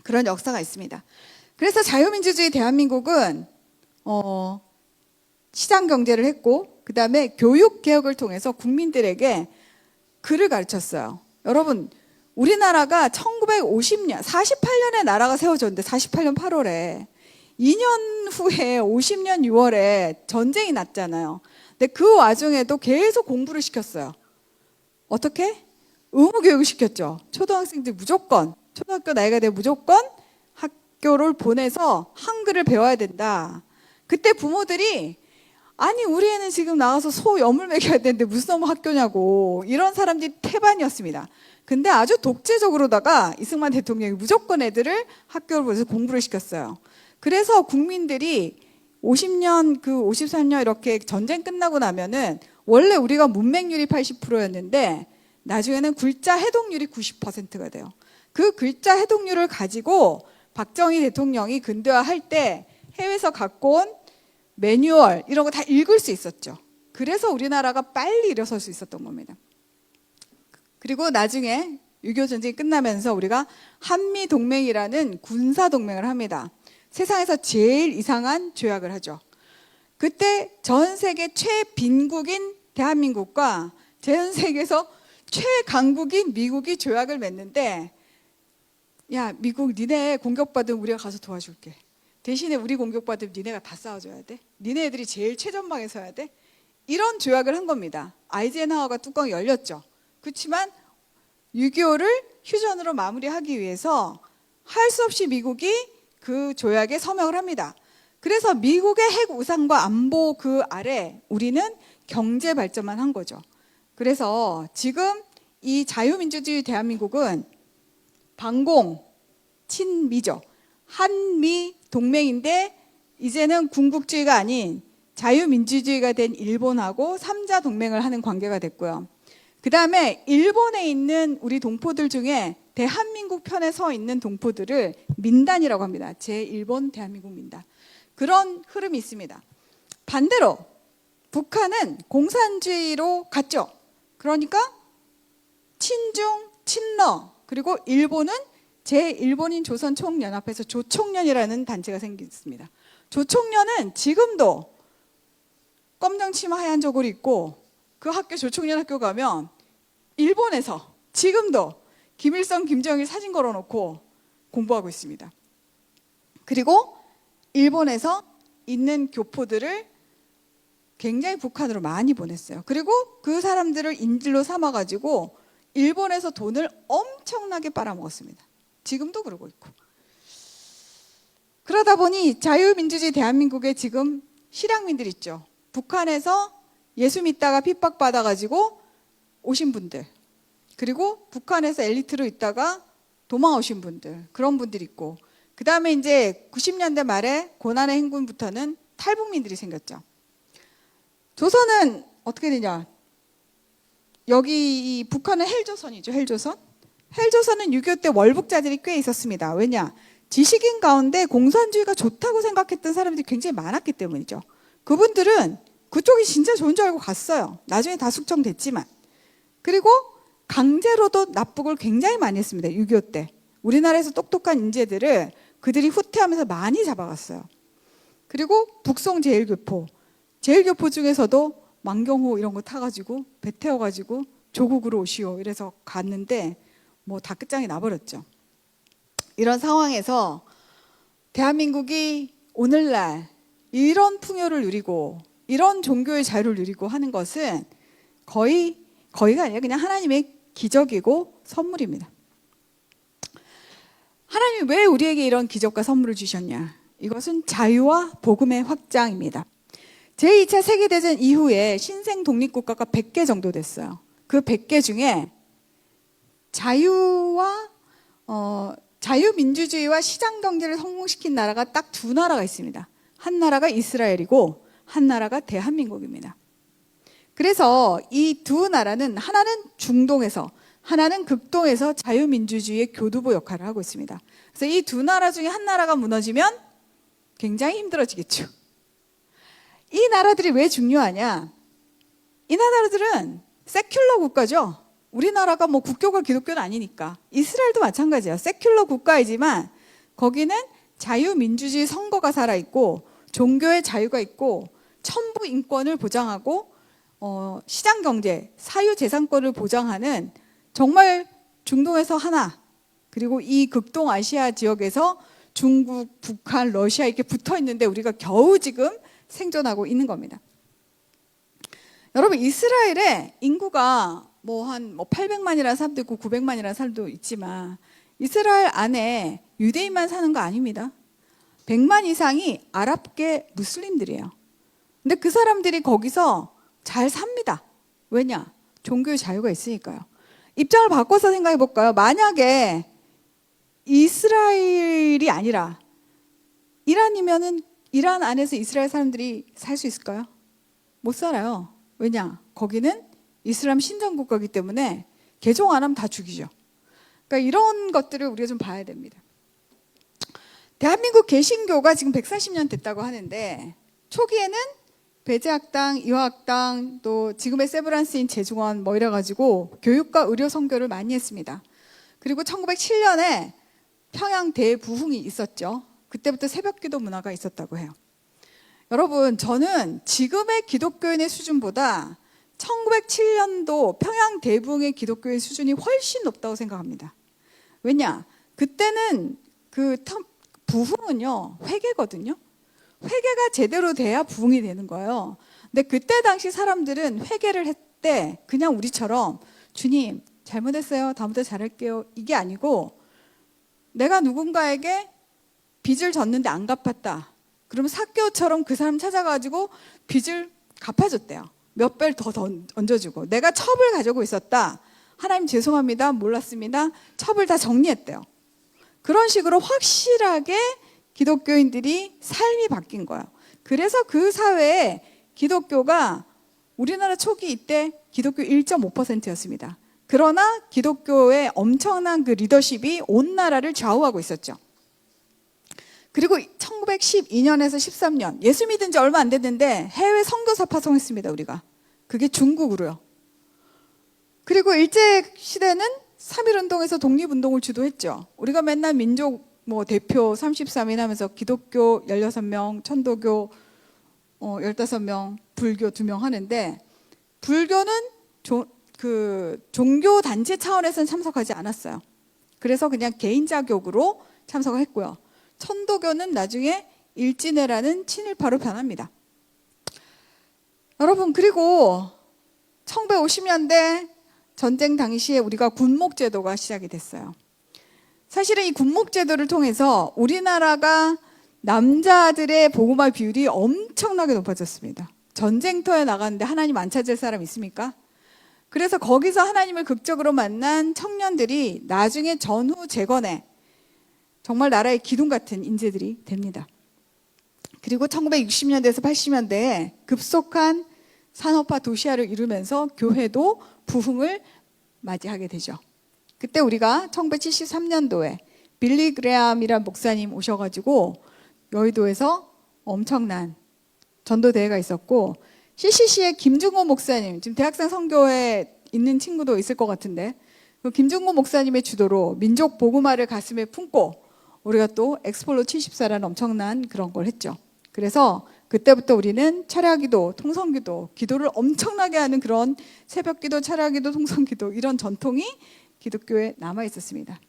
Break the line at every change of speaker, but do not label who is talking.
그런 역사가 있습니다. 그래서 자유민주주의 대한민국은 시장 경제를 했고, 그 다음에 교육 개혁을 통해서 국민들에게 글을 가르쳤어요. 여러분, 우리나라가 1950년, 48년에 나라가 세워졌는데 48년 8월에 2년 후에 50년 6월에 전쟁이 났잖아요. 근데 그 와중에도 계속 공부를 시켰어요. 어떻게? 의무교육을 시켰죠. 초등학생들 무조건, 초등학교 나이가 되면 무조건 학교를 보내서 한글을 배워야 된다. 그때 부모들이 아니 우리 애는 지금 나가서 소 염을 먹여야 되는데 무슨 학교냐고, 이런 사람들이 태반이었습니다. 근데 아주 독재적으로다가 이승만 대통령이 무조건 애들을 학교를 보내서 공부를 시켰어요. 그래서 국민들이 50년, 53년 이렇게 전쟁 끝나고 나면은 원래 우리가 문맹률이 80%였는데 나중에는 글자 해독률이 90%가 돼요. 그 글자 해독률을 가지고 박정희 대통령이 근대화할 때 해외에서 갖고 온 매뉴얼 이런 거 다 읽을 수 있었죠. 그래서 우리나라가 빨리 일어설 수 있었던 겁니다. 그리고 나중에 6.25 전쟁이 끝나면서 우리가 한미동맹이라는 군사동맹을 합니다. 세상에서 제일 이상한 조약을 하죠. 그때 전 세계 최빈국인 대한민국과 전 세계에서 최강국인 미국이 조약을 맺는데, 야 미국 니네 공격받으면 우리가 가서 도와줄게. 대신에 우리 공격받으면 니네가 다 싸워줘야 돼. 니네 애들이 제일 최전방에 서야 돼. 이런 조약을 한 겁니다. 아이젠하워가 뚜껑이 열렸죠. 그렇지만 6.25를 휴전으로 마무리하기 위해서 할 수 없이 미국이 그 조약에 서명을 합니다. 그래서 미국의 핵 우상과 안보 그 아래 우리는 경제 발전만 한 거죠. 그래서 지금 이 자유민주주의 대한민국은 반공, 친미죠. 한미 동맹인데 이제는 군국주의가 아닌 자유민주주의가 된 일본하고 3자 동맹을 하는 관계가 됐고요. 그 다음에 일본에 있는 우리 동포들 중에 대한민국 편에 서 있는 동포들을 민단이라고 합니다. 제1본 대한민국 민단. 그런 흐름이 있습니다. 반대로 북한은 공산주의로 갔죠. 그러니까 친중, 친러, 그리고 일본은 제1본인 조선총연합회에서 조총련이라는 단체가 생겼습니다. 조총련은 지금도 검정 치마 하얀 저고리 입고 그 학교 조총련 학교 가면 일본에서 지금도 김일성, 김정일 사진 걸어놓고 공부하고 있습니다. 그리고 일본에서 있는 교포들을 굉장히 북한으로 많이 보냈어요. 그리고 그 사람들을 인질로 삼아가지고 일본에서 돈을 엄청나게 빨아먹었습니다. 지금도 그러고 있고. 그러다 보니 자유민주주의 대한민국에 지금 실향민들 있죠. 북한에서 예수 믿다가 핍박받아가지고 오신 분들, 그리고 북한에서 엘리트로 있다가 도망오신 분들, 그런 분들이 있고, 그 다음에 이제 90년대 말에 고난의 행군부터는 탈북민들이 생겼죠. 조선은 어떻게 되냐? 여기 이 북한은 헬조선이죠. 헬조선. 헬조선은 6.25 때 월북자들이 꽤 있었습니다. 왜냐? 지식인 가운데 공산주의가 좋다고 생각했던 사람들이 굉장히 많았기 때문이죠. 그분들은 그쪽이 진짜 좋은 줄 알고 갔어요. 나중에 다 숙청됐지만. 그리고 강제로도 납북을 굉장히 많이 했습니다. 6.25 때. 우리나라에서 똑똑한 인재들을 그들이 후퇴하면서 많이 잡아갔어요. 그리고 북송 제1교포. 제1교포 중에서도 만경호 이런 거 타가지고 배 태워가지고 조국으로 오시오 이래서 갔는데 뭐 다 끝장이 나버렸죠. 이런 상황에서 대한민국이 오늘날 이런 풍요를 누리고 이런 종교의 자유를 누리고 하는 것은 거의가 아니라 그냥 하나님의 기적이고 선물입니다. 하나님이 왜 우리에게 이런 기적과 선물을 주셨냐? 이것은 자유와 복음의 확장입니다. 제2차 세계대전 이후에 신생 독립국가가 100개 정도 됐어요. 그 100개 중에 자유민주주의와 시장경제를 성공시킨 나라가 딱 두 나라가 있습니다. 한 나라가 이스라엘이고 한 나라가 대한민국입니다. 그래서 이 두 나라는 하나는 중동에서 하나는 극동에서 자유민주주의의 교두보 역할을 하고 있습니다. 그래서 이 두 나라 중에 한 나라가 무너지면 굉장히 힘들어지겠죠. 이 나라들이 왜 중요하냐? 이 나라들은 세큘러 국가죠. 우리나라가 뭐 국교가 기독교는 아니니까. 이스라엘도 마찬가지예요. 세큘러 국가이지만 거기는 자유민주주의 선거가 살아있고 종교의 자유가 있고 천부 인권을 보장하고 시장경제, 사유재산권을 보장하는 정말 중동에서 하나, 그리고 이 극동아시아 지역에서 중국, 북한, 러시아 이렇게 붙어 있는데 우리가 겨우 지금 생존하고 있는 겁니다. 여러분, 이스라엘의 인구가 한 800만이라는 사람도 있고 900만이라는 사람도 있지만 이스라엘 안에 유대인만 사는 거 아닙니다. 100만 이상이 아랍계 무슬림들이에요. 근데 그 사람들이 거기서 잘 삽니다. 왜냐? 종교의 자유가 있으니까요. 입장을 바꿔서 생각해 볼까요? 만약에 이스라엘이 아니라 이란이면은 이란 안에서 이스라엘 사람들이 살 수 있을까요? 못 살아요. 왜냐? 거기는 이슬람 신정국가이기 때문에 개종 안 하면 다 죽이죠. 그러니까 이런 것들을 우리가 좀 봐야 됩니다. 대한민국 개신교가 지금 140년 됐다고 하는데 초기에는 배제학당, 이화학당, 또 지금의 세브란스인 재중원 뭐 이래가지고 교육과 의료 선교를 많이 했습니다. 그리고 1907년에 평양 대부흥이 있었죠. 그때부터 새벽기도 문화가 있었다고 해요. 여러분, 저는 지금의 기독교인의 수준보다 1907년도 평양 대부흥의 기독교인 수준이 훨씬 높다고 생각합니다. 왜냐? 그때는 부흥은요, 회개거든요. 회개가 제대로 돼야 부흥이 되는 거예요. 근데 그때 당시 사람들은 회개를 했대 그냥 우리처럼 주님 잘못했어요, 다음부터 잘할게요 이게 아니고 내가 누군가에게 빚을 졌는데 안 갚았다. 그러면 삭개오처럼 그 사람 찾아가지고 빚을 갚아줬대요. 몇 배를 더 얹어주고. 내가 첩을 가지고 있었다. 하나님 죄송합니다. 몰랐습니다. 첩을 다 정리했대요. 그런 식으로 확실하게 기독교인들이 삶이 바뀐 거예요. 그래서 그 사회에 기독교가 우리나라 초기 이때 기독교 1.5%였습니다. 그러나 기독교의 엄청난 그 리더십이 온 나라를 좌우하고 있었죠. 그리고 1912년에서 13년 예수 믿은 지 얼마 안 됐는데 해외 선교사 파송했습니다. 우리가. 그게 중국으로요. 그리고 일제시대는 3.1운동에서 독립운동을 주도했죠. 우리가 맨날 민족 대표 33인 하면서 기독교 16명, 천도교 15명, 불교 2명 하는데 불교는 종교단체 차원에서는 참석하지 않았어요. 그래서 그냥 개인 자격으로 참석을 했고요. 천도교는 나중에 일진회라는 친일파로 변합니다. 여러분, 그리고 1950년대 전쟁 당시에 우리가 군목제도가 시작이 됐어요. 사실은 이 군목제도를 통해서 우리나라가 남자들의 복음화 비율이 엄청나게 높아졌습니다. 전쟁터에 나갔는데 하나님 안 찾을 사람 있습니까? 그래서 거기서 하나님을 극적으로 만난 청년들이 나중에 전후 재건에 정말 나라의 기둥 같은 인재들이 됩니다. 그리고 1960년대에서 80년대에 급속한 산업화 도시화를 이루면서 교회도 부흥을 맞이하게 되죠. 그때 우리가 1973년도에 빌리 그레암이라는 목사님 오셔가지고 여의도에서 엄청난 전도대회가 있었고 CCC의 김중호 목사님, 지금 대학생 선교회 있는 친구도 있을 것 같은데 그 김중호 목사님의 주도로 민족 복음화를 가슴에 품고 우리가 또 엑스폴로 74라는 엄청난 그런 걸 했죠. 그래서 그때부터 우리는 철야기도, 통성기도, 기도를 엄청나게 하는 그런 새벽기도, 철야기도, 통성기도 이런 전통이 기독교에 남아 있었습니다.